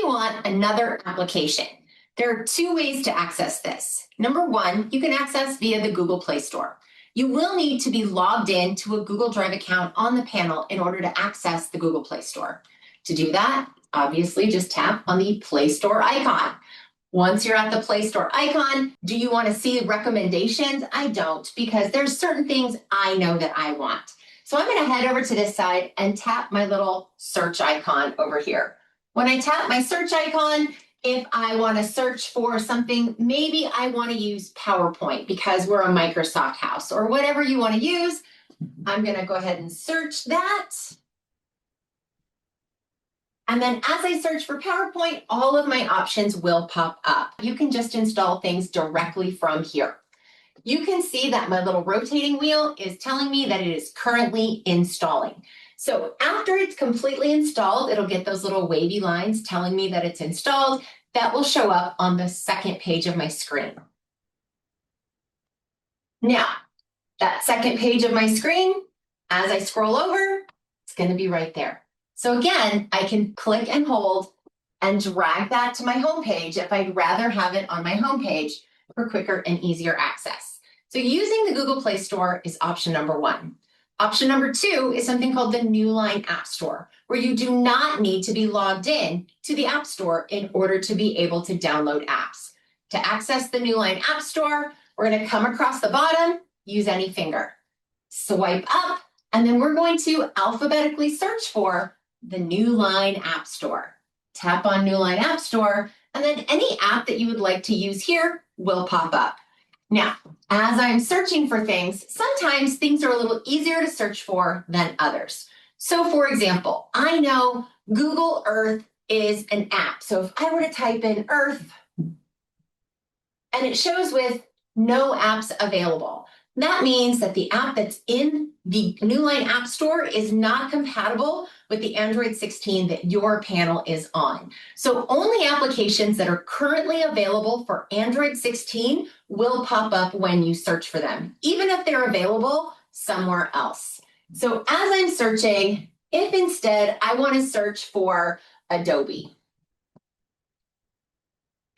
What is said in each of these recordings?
you want another application, there are two ways to access this. Number one, you can access via the Google Play Store. You will need to be logged in to a Google Drive account on the panel in order to access the Google Play Store. To do that, obviously just tap on the Play Store icon. Once you're at the Play Store icon, do you want to see recommendations? I don't, because there's certain things I know that I want. So I'm going to head over to this side and tap my little search icon over here. When I tap my search icon, if I want to search for something, maybe I want to use PowerPoint because we're a Microsoft house, or whatever you want to use, I'm going to go ahead and search that. And then as I search for PowerPoint, all of my options will pop up. You can just install things directly from here. You can see that my little rotating wheel is telling me that it is currently installing. So after it's completely installed, it'll get those little wavy lines telling me that it's installed. That will show up on the second page of my screen. Now, that second page of my screen, as I scroll over, it's going to be right there. So again, I can click and hold and drag that to my home page if I'd rather have it on my home page for quicker and easier access. So using the Google Play Store is option number one. Option number two is something called the Newline App Store, where you do not need to be logged in to the App Store in order to be able to download apps. To access the Newline App Store, we're going to come across the bottom, use any finger, swipe up, and then we're going to alphabetically search for the Newline App Store. Tap on Newline App Store, and then any app that you would like to use here will pop up. Now, as I'm searching for things, sometimes things are a little easier to search for than others. So for example, I know Google Earth is an app. So if I were to type in Earth, and it shows with no apps available, that means that the app that's in the Newline App Store is not compatible with the Android 16 that your panel is on. So only applications that are currently available for Android 16 will pop up when you search for them, even if they're available somewhere else. So as I'm searching, if instead I want to search for Adobe.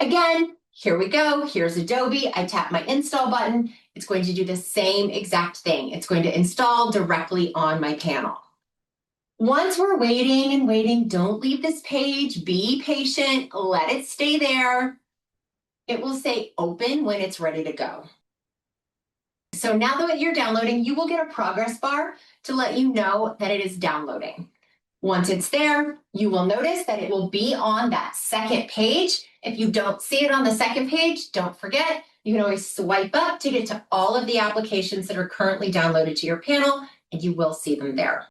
Again, here we go. Here's Adobe. I tap my install button. It's going to do the same exact thing. It's going to install directly on my panel. Once we're waiting and waiting, don't leave this page. Be patient. Let it stay there. It will say open when it's ready to go. So now that you're downloading, you will get a progress bar to let you know that it is downloading. Once it's there, you will notice that it will be on that second page. If you don't see it on the second page, don't forget, you can always swipe up to get to all of the applications that are currently downloaded to your panel, and you will see them there.